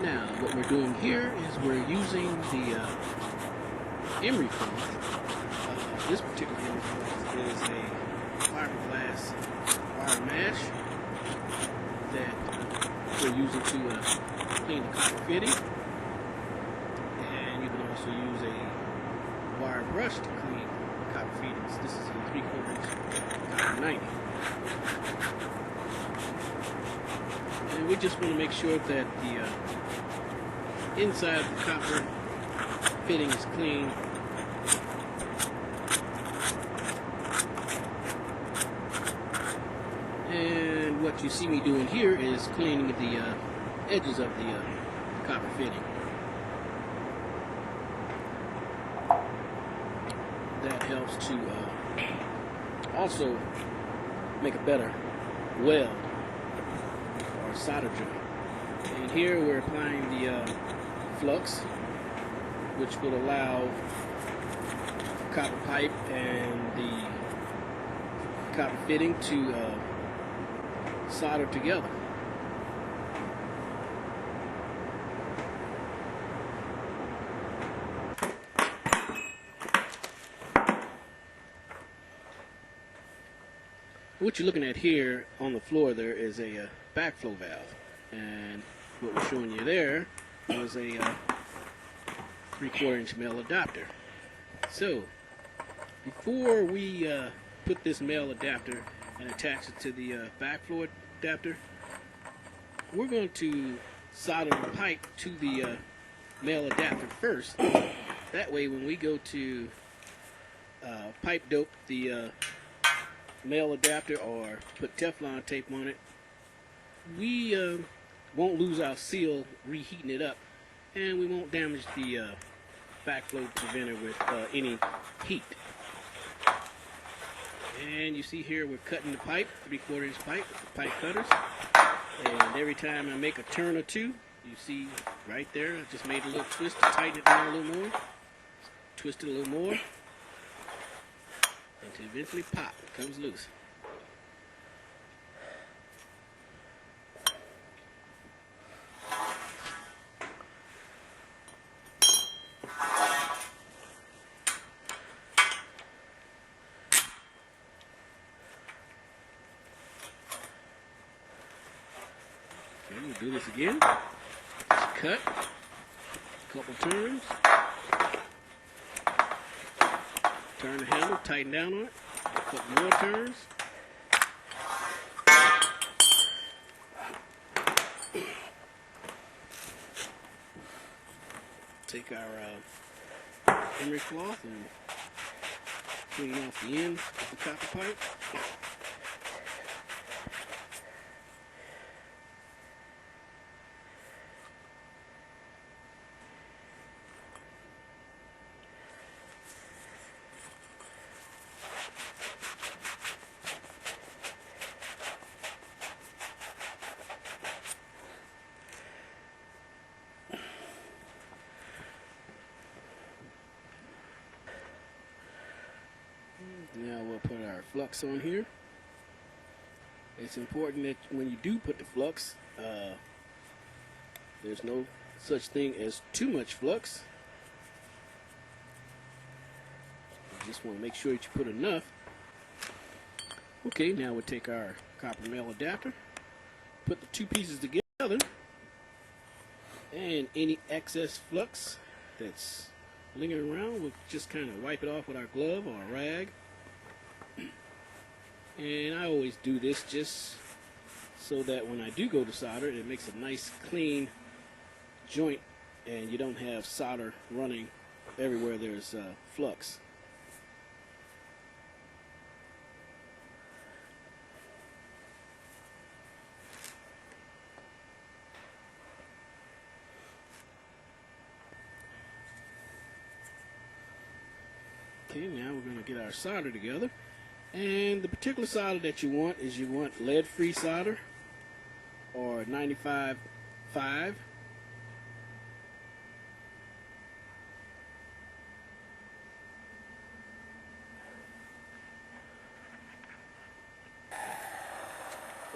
Now, what we're doing here is we're using the emery cloth. This particular emery cloth is a fiberglass wire mesh that we're using to clean the copper fitting. And you can also use a wire brush to clean copper fittings. This is a 3/4 inch copper 90. And we just want to make sure that the inside of the copper fitting is clean. And what you see me doing here is cleaning the edges of the copper fitting. That helps to also make a better weld or solder joint. And here we're applying the flux, which will allow copper pipe and the copper fitting to solder together. What you're looking at here on the floor there is a backflow valve, and what we're showing you there was a 3/4 inch male adapter. So before we put this male adapter and attach it to the backflow adapter, we're going to solder the pipe to the male adapter first. That way when we go to pipe dope the male adapter or put Teflon tape on it, we won't lose our seal reheating it up, and we won't damage the backflow preventer with any heat. And you see here we're cutting the pipe, 3/4 inch pipe with the pipe cutters, and every time I make a turn or two, you see right there I just made a little twist to tighten it down a little more, twist it a little more, until eventually pop, it comes loose. Okay, we'll do this again. Just cut, a couple turns, turn the handle, tighten down on it, a couple more turns. Take our emery cloth and clean off the end of the copper pipe. Now we'll put our flux on here. It's important that when you do put the flux, there's no such thing as too much flux. You just want to make sure that you put enough. Okay, now we'll take our copper male adapter, put the two pieces together, and any excess flux that's lingering around, we'll just kind of wipe it off with our glove or a rag. And I always do this just so that when I do go to solder, it makes a nice clean joint and you don't have solder running everywhere there's flux. Okay, now we're going to get our solder together. And the particular solder that you want is you want lead-free solder or 95.5.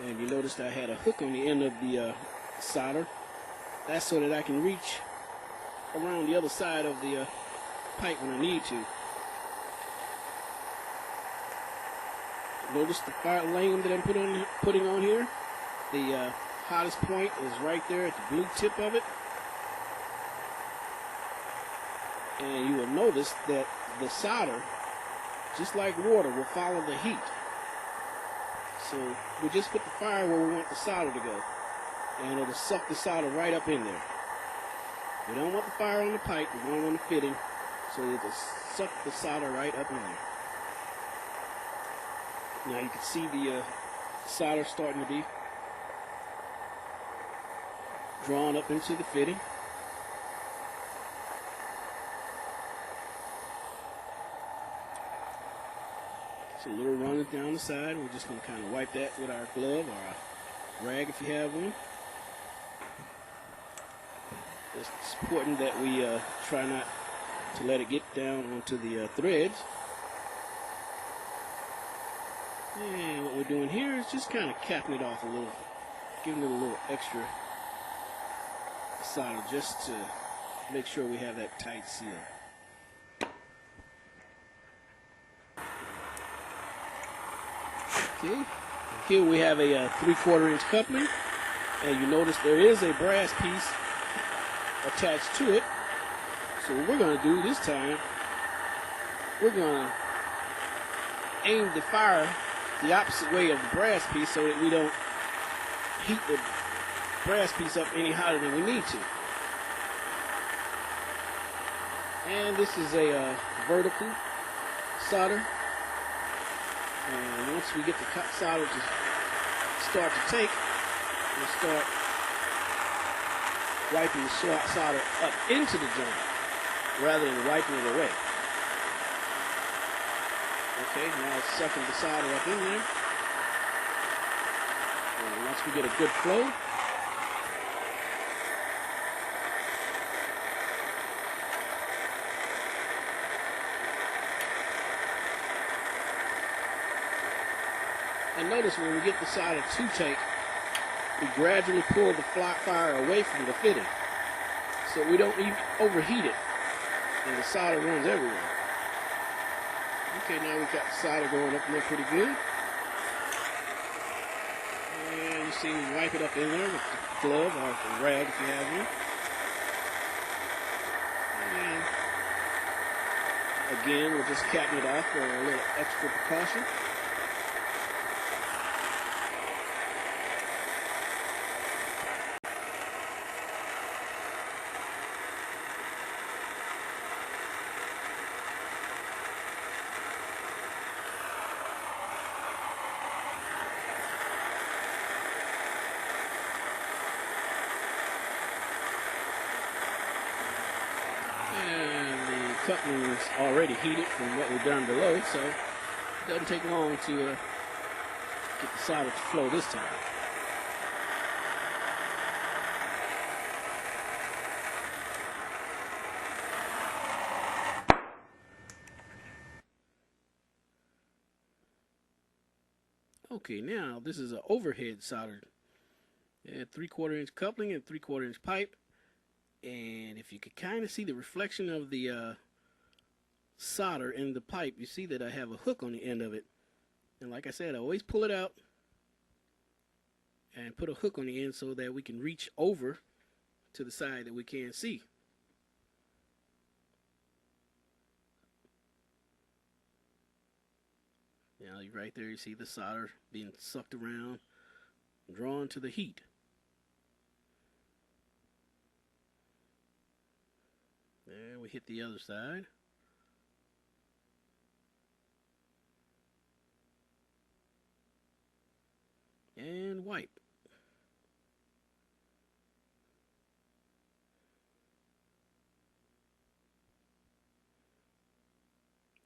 And you noticed I had a hook on the end of the solder That's so that I can reach around the other side of the pipe when I need to. Notice the fire lane that I'm putting on here. The hottest point is right there at the blue tip of it. And you will notice that the solder, just like water, will follow the heat. So we just put the fire where we want the solder to go, and it'll suck the solder right up in there. We don't want the fire on the pipe, we want it on the fitting, so it'll suck the solder right up in there. Now you can see the solder starting to be drawn up into the fitting. So a little running down the side. We're just going to kind of wipe that with our glove or a rag if you have one. It's important that we try not to let it get down onto the threads. And what we're doing here is just kind of capping it off a little, giving it a little extra solder just to make sure we have that tight seal. Okay, here we have a 3/4 inch coupling, and you notice there is a brass piece attached to it. So what we're going to do this time, we're going to aim the fire the opposite way of the brass piece so that we don't heat the brass piece up any hotter than we need to. And this is a vertical solder. And once we get the solder to start to take, we'll start wiping the solder up into the joint rather than wiping it away. Okay, now it's sucking the solder up in there. And once we get a good flow, and notice when we get the solder to take, we gradually pull the fire away from the fitting so we don't even overheat it and the solder runs everywhere. Okay, now we've got the solder going up there pretty good. And you see we wipe it up in there with the glove or the rag if you have one. And again, we're just capping it off for a little extra precaution. Coupling is already heated from what we've done below, so it doesn't take long to get the solder to flow this time. Okay, now this is an overhead solder. 3/4 inch coupling and 3/4 inch pipe. And if you could kind of see the reflection of the solder in the pipe, you see that I have a hook on the end of it. And like I said, I always pull it out and put a hook on the end so that we can reach over to the side that we can't see. Now right there you see the solder being sucked around, drawn to the heat. And we hit the other side. And wipe.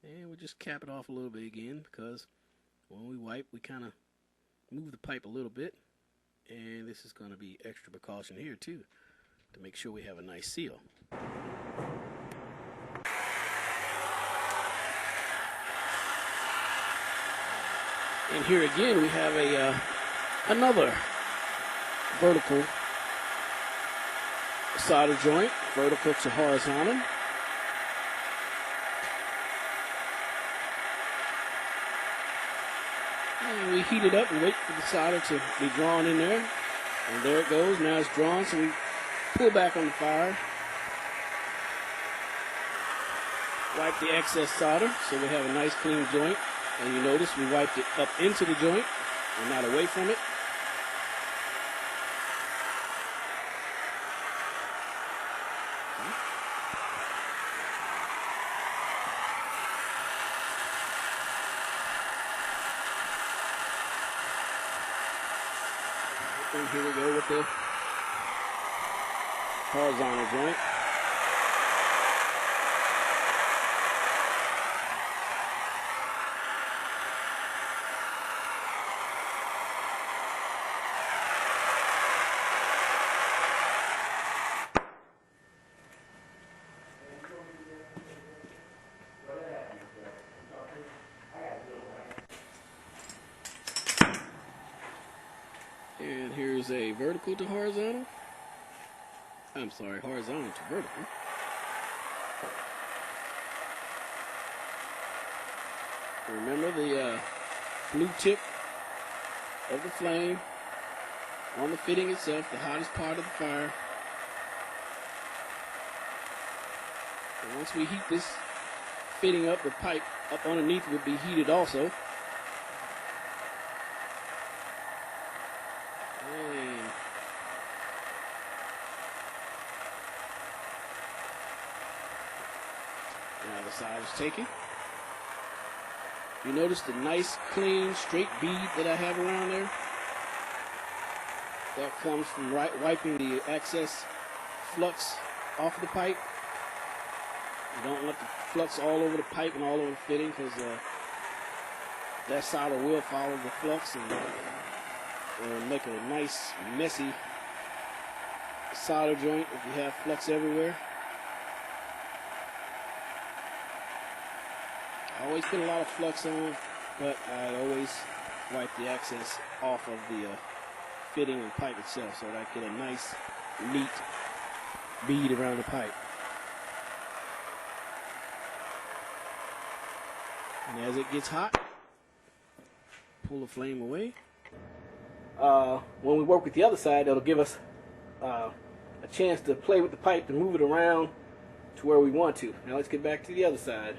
And we'll just cap it off a little bit again, because when we wipe, we kind of move the pipe a little bit. And this is going to be extra precaution here too, to make sure we have a nice seal. And here again we have another vertical solder joint, vertical to horizontal. And we heat it up and wait for the solder to be drawn in there. And there it goes. Now it's drawn, so we pull back on the fire. Wipe the excess solder so we have a nice clean joint. And you notice we wiped it up into the joint and not away from it. And here we go with the horizontal joint. And here's a vertical to horizontal. I'm sorry, horizontal to vertical. Remember the blue tip of the flame on the fitting itself, the hottest part of the fire. And once we heat this fitting up, the pipe up underneath will be heated also. Now the side is taken. You notice the nice, clean, straight bead that I have around there? That comes from wiping the excess flux off the pipe. You don't want the flux all over the pipe and all over the fitting, because that solder will follow the flux and make a nice, messy solder joint if you have flux everywhere. I always put a lot of flux on, but I always wipe the excess off of the fitting and pipe itself so that I get a nice, neat bead around the pipe. And as it gets hot, pull the flame away. When we work with the other side, it'll give us a chance to play with the pipe to move it around to where we want to. Now let's get back to the other side.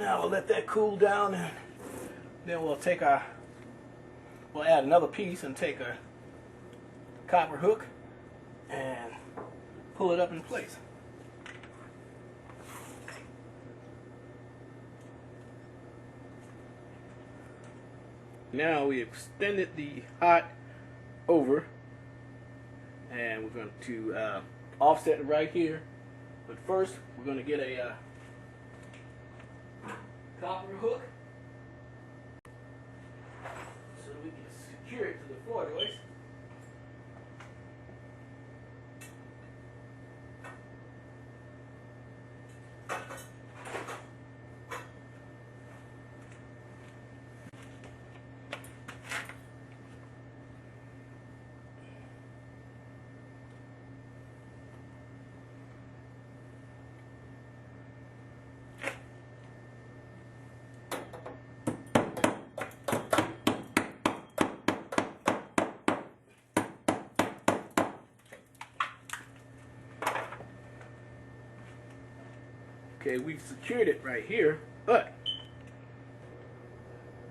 Now we'll let that cool down, and then we'll add another piece and take a copper hook and pull it up in place. Now we extended the hot over, and we're going to offset it right here. But first, we're going to get a copper hook so that we can secure it to the floor joist. Okay, we've secured it right here, but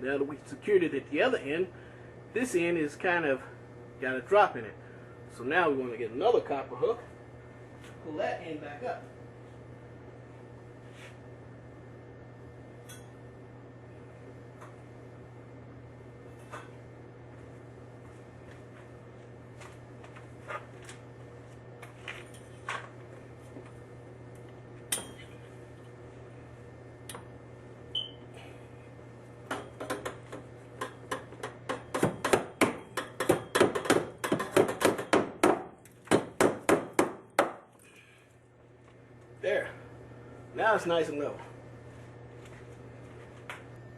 now that we've secured it at the other end, this end is kind of got a drop in it. So now we want to get another copper hook, pull that end back up. There. Now it's nice and level.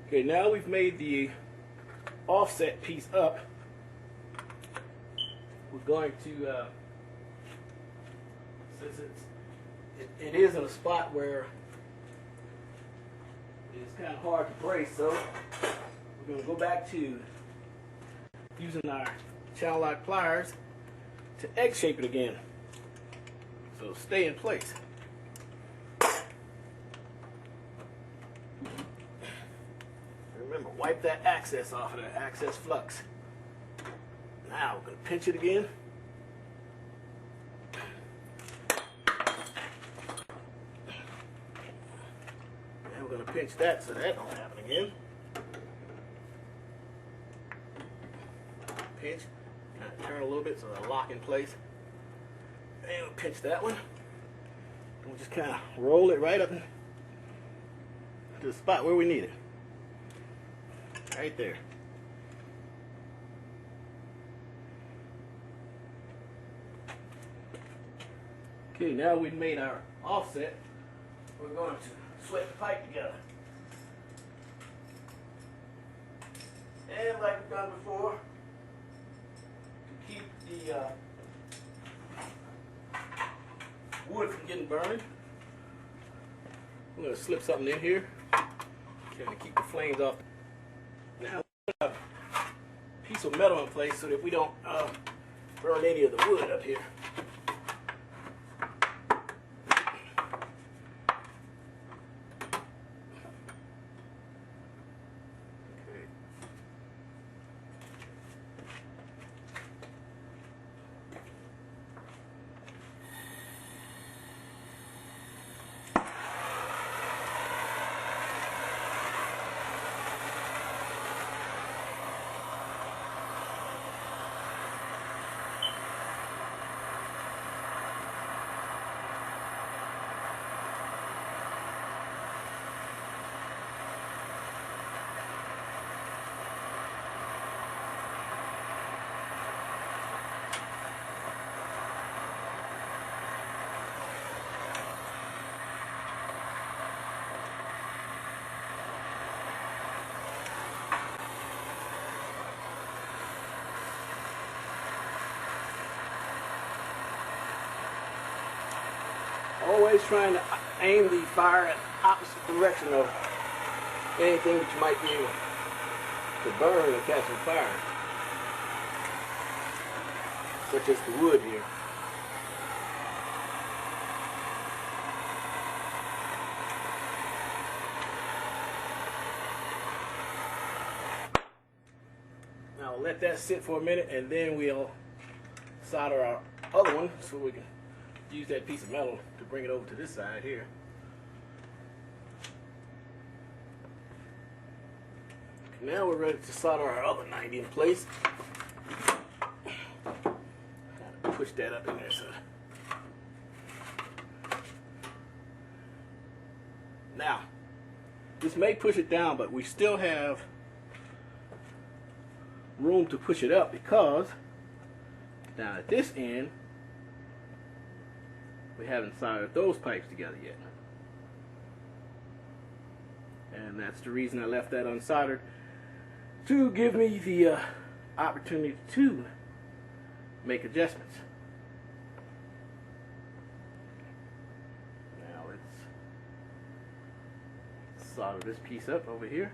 Okay, now we've made the offset piece up. We're going to, since it is in a spot where it's kind of hard to brace, so we're going to go back to using our channel lock pliers to egg shape it again. So stay in place. Remember, wipe that excess off of that excess flux. Now we're going to pinch it again. And we're going to pinch that so that don't happen again. Pinch, kind of turn a little bit so it'll lock in place. And we'll pinch that one. And we'll just kind of roll it right up to the spot where we need it. Right there. Okay, now we've made our offset, we're going to sweat the pipe together. And like we've done before, to keep the wood from getting burned, I'm going to slip something in here, kind of keep the flames off. Now we put a piece of metal in place so that we don't burn any of the wood up here. Always trying to aim the fire in the opposite direction of anything that you might be able to burn and catch on fire, such as the wood here. Now let that sit for a minute, and then we'll solder our other one so we can use that piece of metal to bring it over to this side here. Now we're ready to solder our other 90 in place. Push that up in there, so. Now, this may push it down, but we still have room to push it up because down at this end, we haven't soldered those pipes together yet. And that's the reason I left that unsoldered, to give me the opportunity to make adjustments. Now let's solder this piece up over here.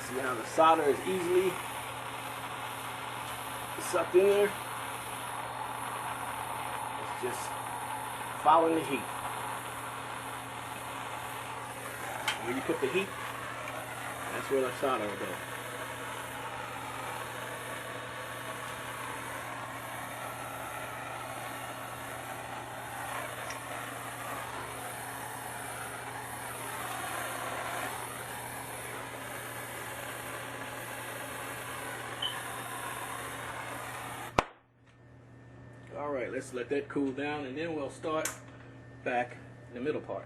See how the solder is easily sucked in there? It's just following the heat. Where you put the heat, that's where the solder will go. Alright, let's let that cool down, and then we'll start back in the middle part.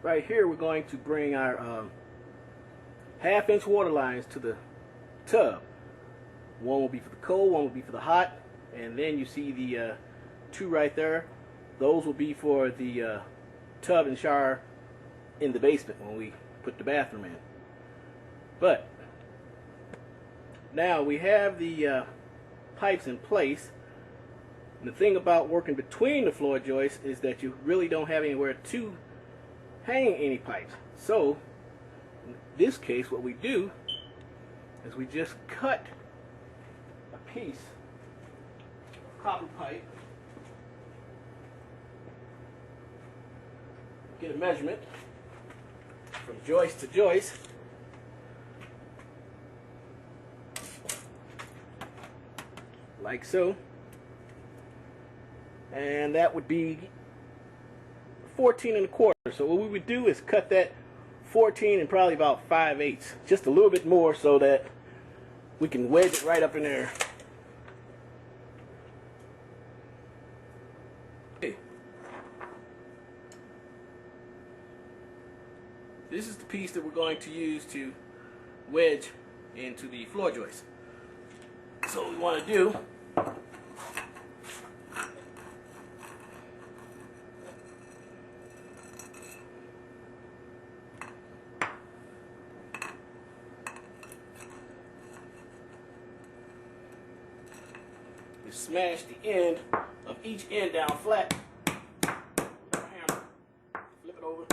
Right here we're going to bring our 1/2-inch water lines to the tub. One will be for the cold, one will be for the hot, and then you see the 2 right there. Those will be for the tub and shower in the basement when we put the bathroom in. But now we have the pipes in place. And the thing about working between the floor joists is that you really don't have anywhere to hang any pipes. So in this case, what we do is we just cut a piece of copper pipe, get a measurement from joist to joist, like so, and that would be 14 1/4. So what we would do is cut that 14 and probably about 5/8, just a little bit more, so that we can wedge it right up in there. Okay. This is the piece that we're going to use to wedge into the floor joist. So what we want to do is smash the end of each end down flat. Hammer. Flip it over.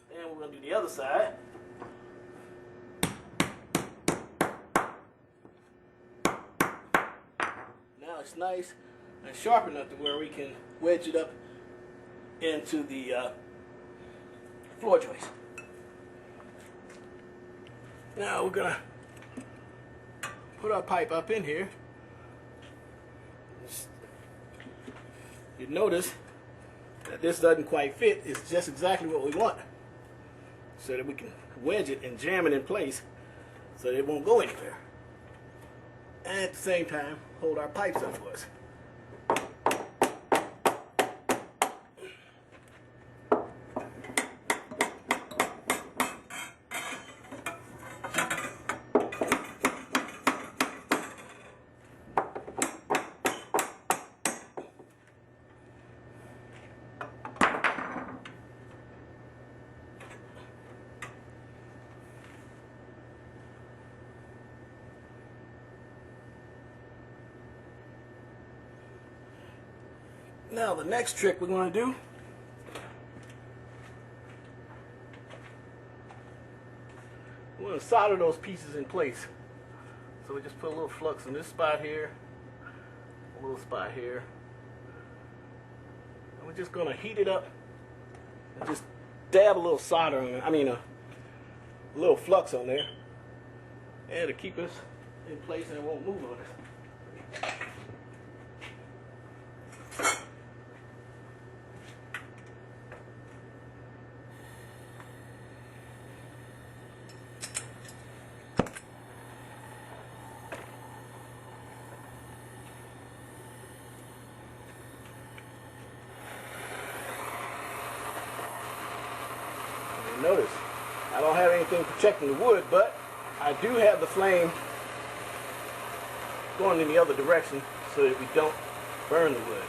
Then we're going to do the other side. It's nice and sharp enough to where we can wedge it up into the floor joist. Now we're gonna put our pipe up in here. You notice that this doesn't quite fit. It's just exactly what we want, so that we can wedge it and jam it in place so that it won't go anywhere. And at the same time, hold our pipes up for us. Now the next trick we're going to do, we're going to solder those pieces in place. So we just put a little flux in this spot here, a little spot here, and we're just going to heat it up and just dab a little solder on it, a little flux on there, and to keep us in place and it won't move on us. Notice, I don't have anything protecting the wood, but I do have the flame going in the other direction so that we don't burn the wood.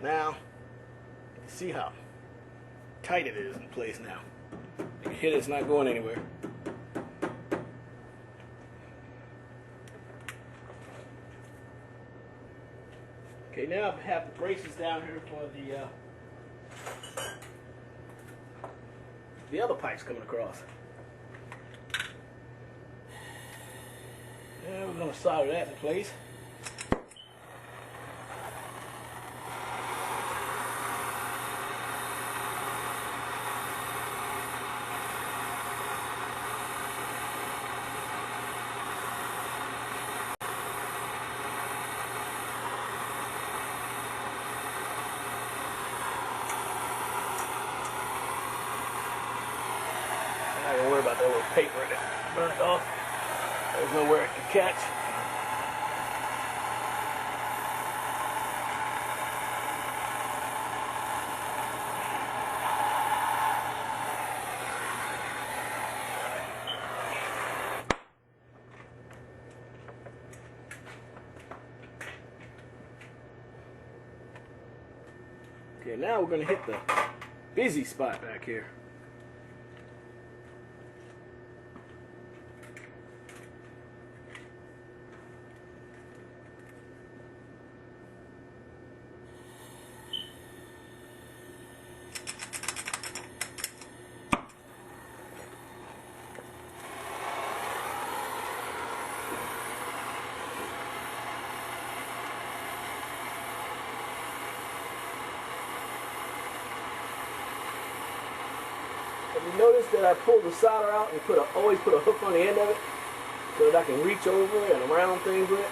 Now, you see how tight it is in place now. You can hit it, it's not going anywhere. Okay, now I have the braces down here for the other pipes coming across. Now we're going to solder that in place. I'm not gonna worry about that little paper that burnt off. There's nowhere it can catch. Okay, now we're gonna hit the busy spot back here. Have you noticed that I pulled the solder out and always put a hook on the end of it so that I can reach over and around things with it?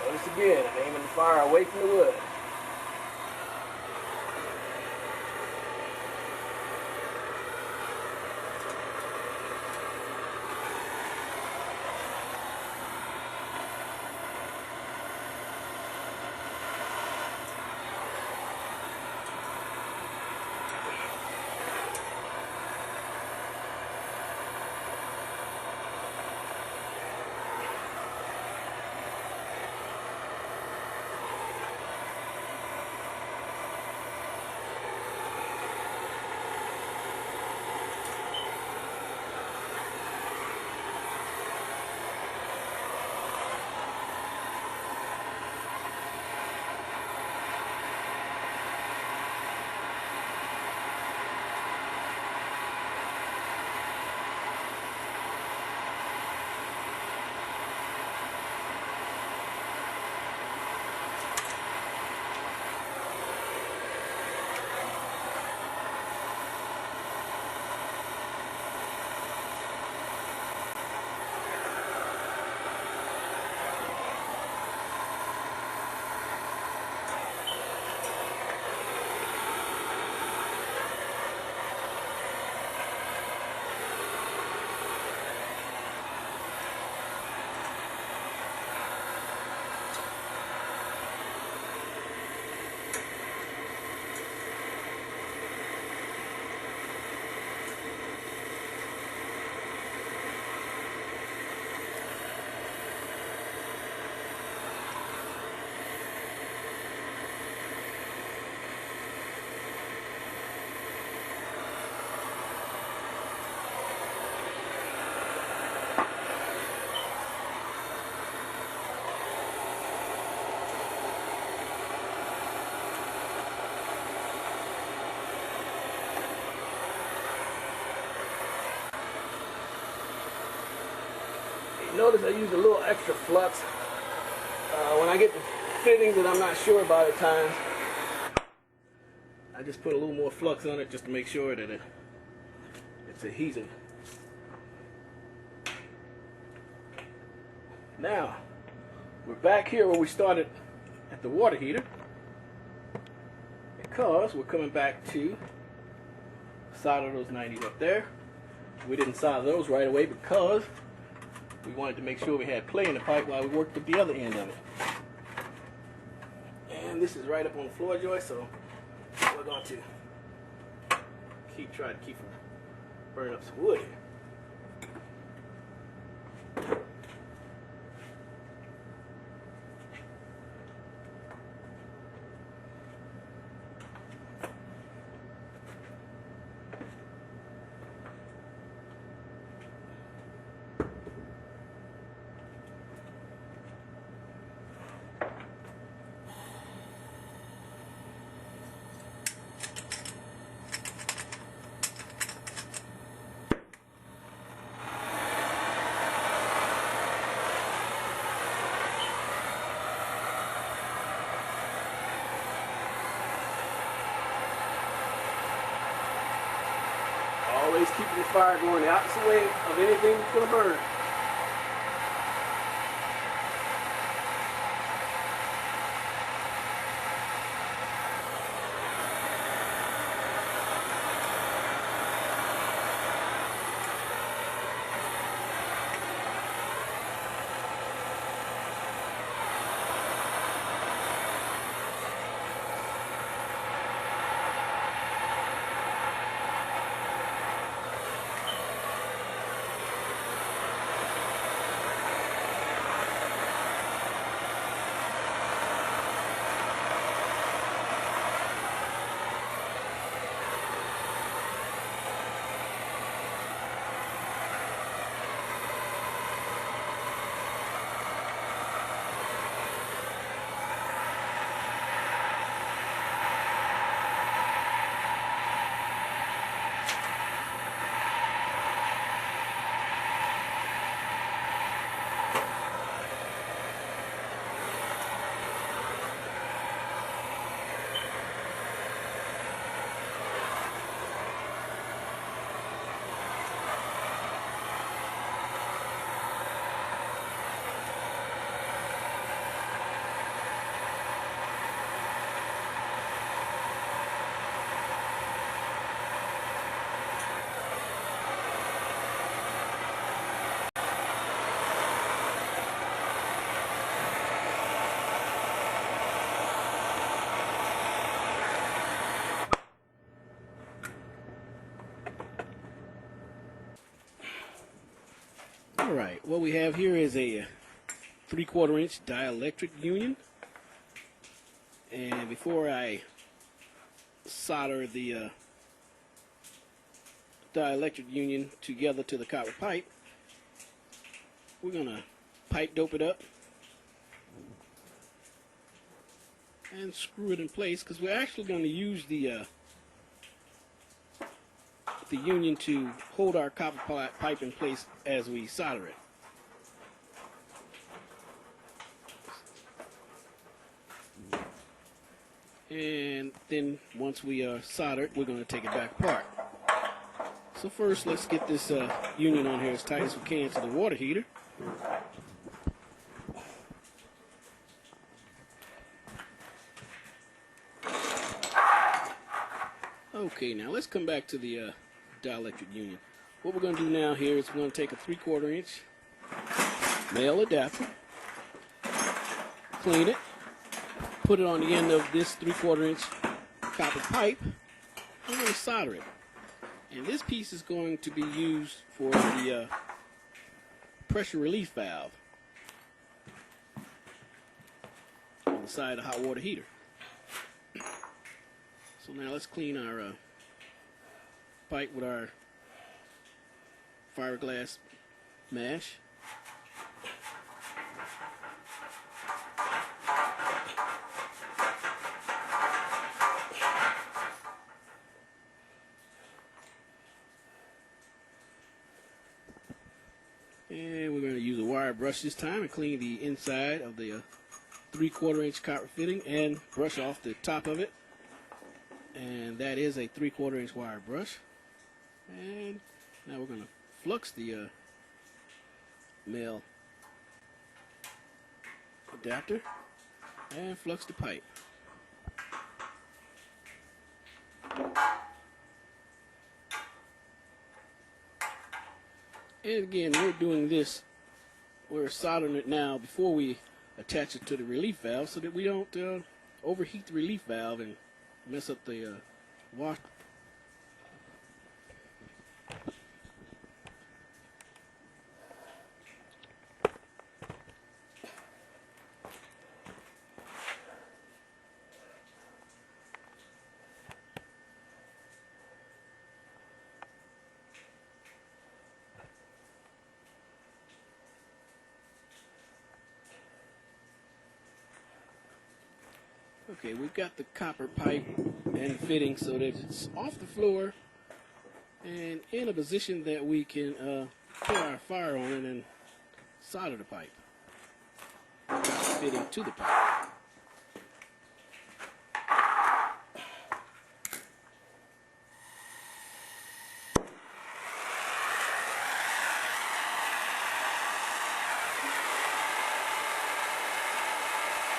Notice again, I'm aiming the fire away from the wood. Notice I use a little extra flux when I get the fittings that I'm not sure about at times. I just put a little more flux on it just to make sure that it's adhesive. Now, we're back here where we started at the water heater, because we're coming back to solder those 90s up there. We didn't solder those right away because we wanted to make sure we had play in the pipe while we worked with the other end of it. And this is right up on the floor joist, so we're going to try to keep from burning up some wood here. Always keeping the fire going the opposite way of anything that's going to burn. Alright, what we have here is a 3/4 inch dielectric union. And before I solder the dielectric union together to the copper pipe, we're going to pipe dope it up and screw it in place, because we're actually going to use the union to hold our copper pipe in place as we solder it. And then once we solder it, we're going to take it back apart. So first, let's get this union on here as tight as we can to the water heater. Okay, now let's come back to the dielectric union. What we're going to do now here is we're going to take a 3/4 inch male adapter, clean it, put it on the end of this 3/4 inch copper pipe. I'm going to solder it. And this piece is going to be used for the pressure relief valve on the side of the hot water heater. So now let's clean our pipe with our fiberglass mash. And we're going to use a wire brush this time and clean the inside of the 3/4 inch copper fitting and brush off the top of it. And that is a 3/4 inch wire brush. And now we're going to flux the male adapter and flux the pipe. And again, we're doing this, we're soldering it now before we attach it to the relief valve so that we don't overheat the relief valve and mess up the wash. Okay, we've got the copper pipe and fitting so that it's off the floor and in a position that we can put our fire on it and solder the pipe. Fitting to the pipe.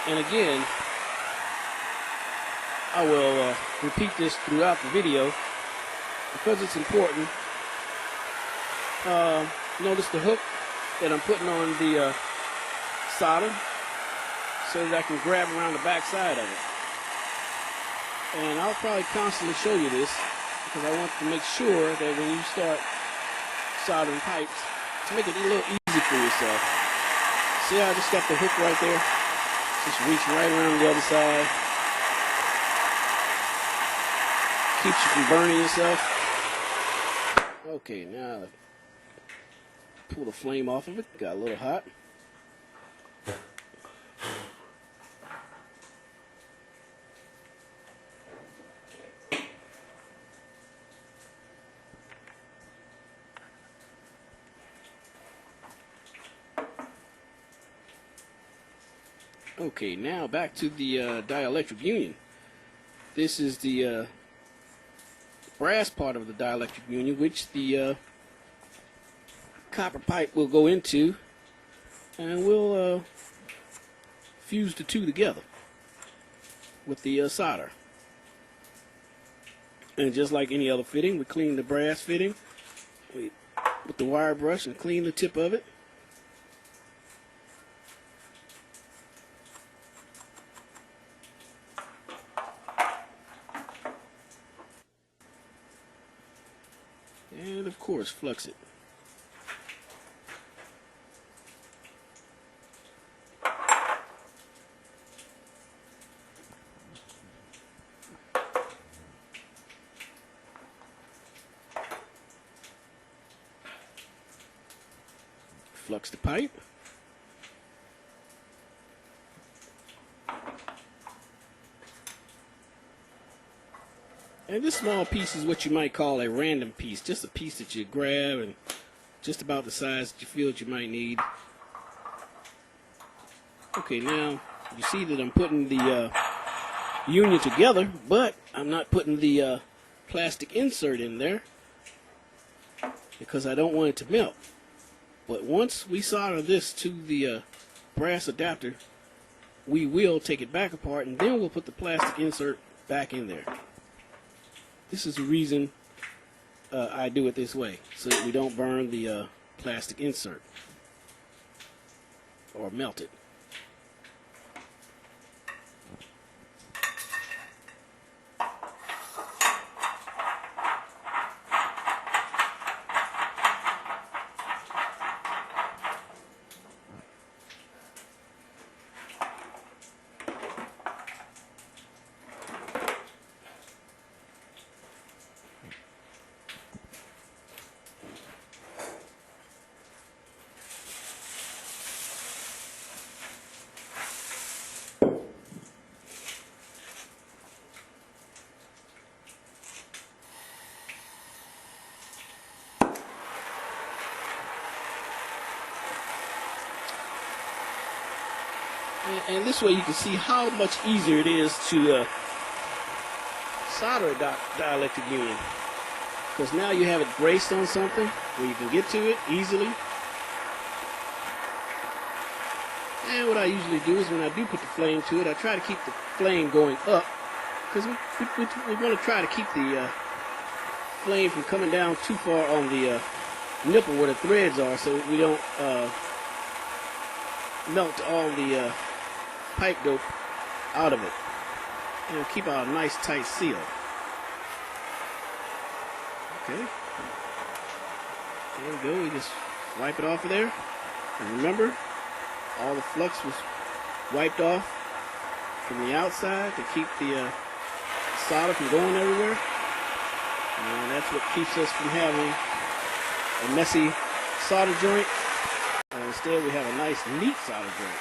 And again, I will repeat this throughout the video because it's important. Notice the hook that I'm putting on the solder so that I can grab around the back side of it. And I'll probably constantly show you this because I want to make sure that when you start soldering pipes, to make it a little easy for yourself. See how I just got the hook right there? Just reach right around the other side. Keeps you from burning yourself. Okay, now pull the flame off of it. Got a little hot. Okay, now back to the dielectric union. This is the brass part of the dielectric union, which the copper pipe will go into, and we'll fuse the two together with the solder. And just like any other fitting, we clean the brass fitting with the wire brush and clean the tip of it. And of course, flux it. Flux the pipe. And this small piece is what you might call a random piece, just a piece that you grab and just about the size that you feel that you might need. Okay, now you see that I'm putting the union together, but I'm not putting the plastic insert in there because I don't want it to melt. But once we solder this to the brass adapter, we will take it back apart and then we'll put the plastic insert back in there. This is the reason I do it this way, so that we don't burn the plastic insert or melt it. And this way you can see how much easier it is to solder a dielectric union. Because now you have it braced on something where you can get to it easily. And what I usually do is when I do put the flame to it, I try to keep the flame going up. Because we want to try to keep the flame from coming down too far on the nipple where the threads are, so we don't melt all the pipe dope out of it. And keep out a nice tight seal. Okay. There we go. We just wipe it off of there. And remember, all the flux was wiped off from the outside to keep the solder from going everywhere. And that's what keeps us from having a messy solder joint. And instead we have a nice, neat solder joint.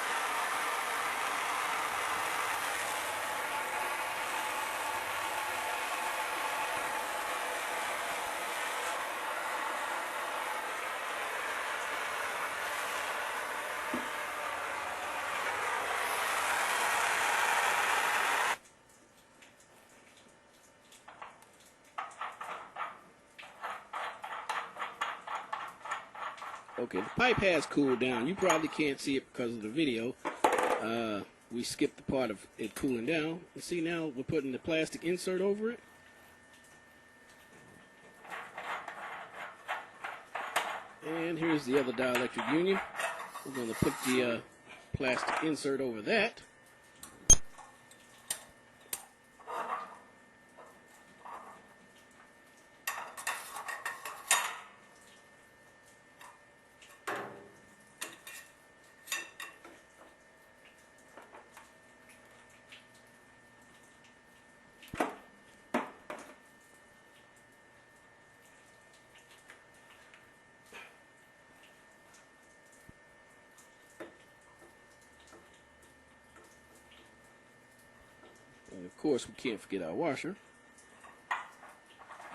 Okay, the pipe has cooled down. You probably can't see it because of the video. We skipped the part of it cooling down. You see now we're putting the plastic insert over it. And here's the other dielectric union. We're going to put the plastic insert over that. And of course, we can't forget our washer.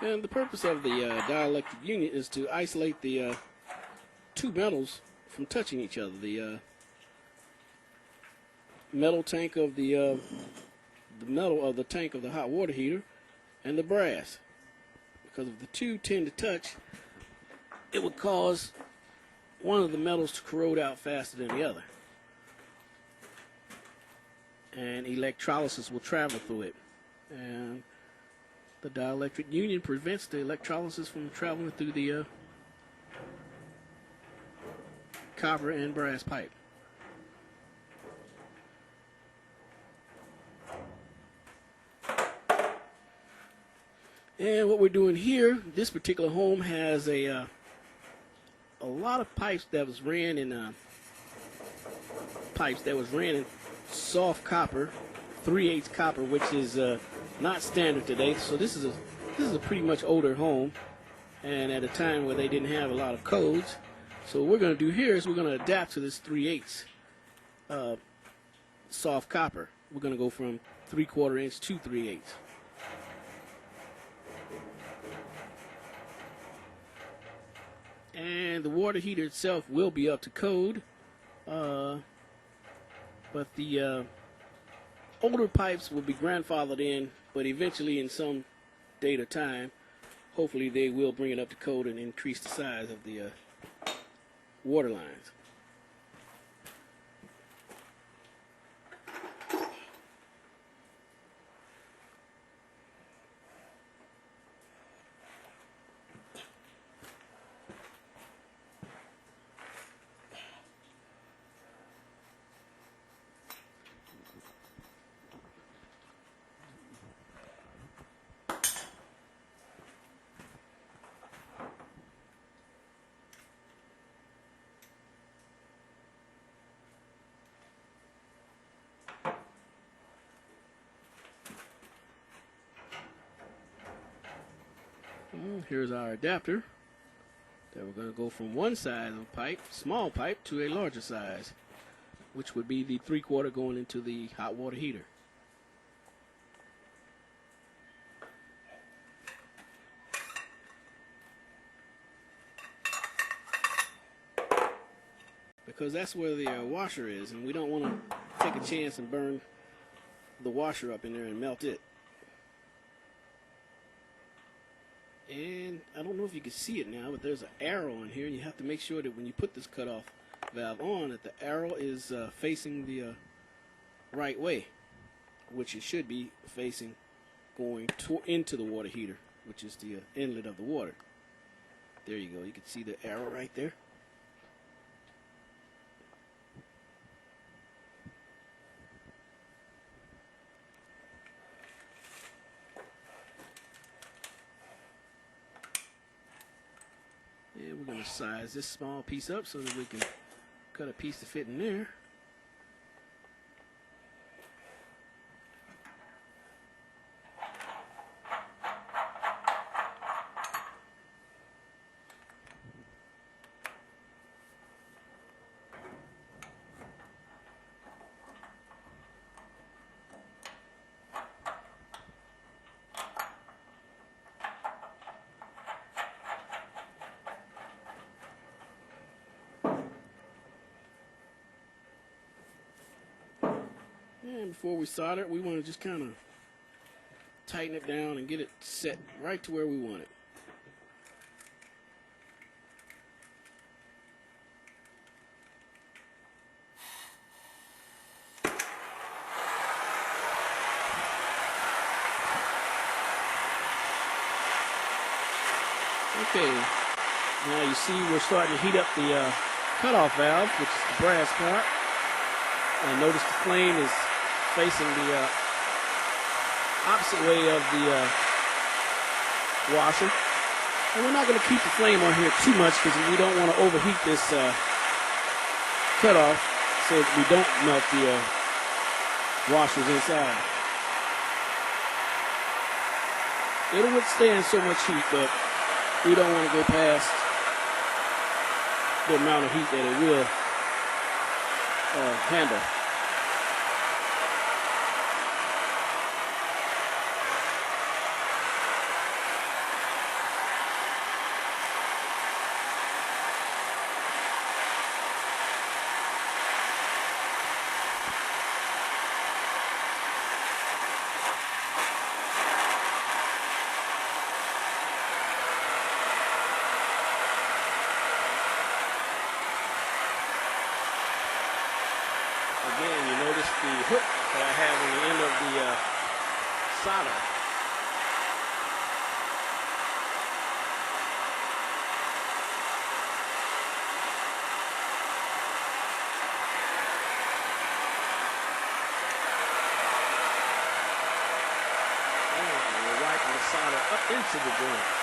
And the purpose of the dielectric union is to isolate the two metals from touching each other. The metal tank of the metal of the tank of the hot water heater and the brass. Because if the two tend to touch, it would cause one of the metals to corrode out faster than the other. And electrolysis will travel through it. And the dielectric union prevents the electrolysis from traveling through the copper and brass pipe. And what we're doing here, this particular home has a lot of pipes that was ran in soft copper, 3/8 copper, which is not standard today. So this is a pretty much older home, and at a time where they didn't have a lot of codes. So what we're going to do here is we're going to adapt to this 3/8 soft copper. We're going to go from 3/4 inch to 3/8. And the water heater itself will be up to code, but the older pipes will be grandfathered in, but eventually in some date or time, hopefully they will bring it up to code and increase the size of the water lines. Here's our adapter that we're going to go from one size of pipe, small pipe, to a larger size, which would be the 3/4 going into the hot water heater. because that's where the washer is, and we don't want to take a chance and burn the washer up in there and melt it. And I don't know if you can see it now, but there's an arrow on here, and you have to make sure that when you put this cutoff valve on, that the arrow is facing the right way, which it should be facing going into the water heater, which is the inlet of the water. There you go. You can see the arrow right there. And we're going to size this small piece up so that we can cut a piece to fit in there. And before we solder it, we want to just kind of tighten it down and get it set right to where we want it. Okay, now you see we're starting to heat up the cutoff valve, which is the brass part. And notice the flame is facing the opposite way of the washer. And we're not going to keep the flame on here too much because we don't want to overheat this cutoff so we don't melt the washers inside. It'll withstand so much heat, but we don't want to go past the amount of heat that it will handle. Again, you notice the hook that I have on the end of the solder. And we're wiping the solder up into the joint.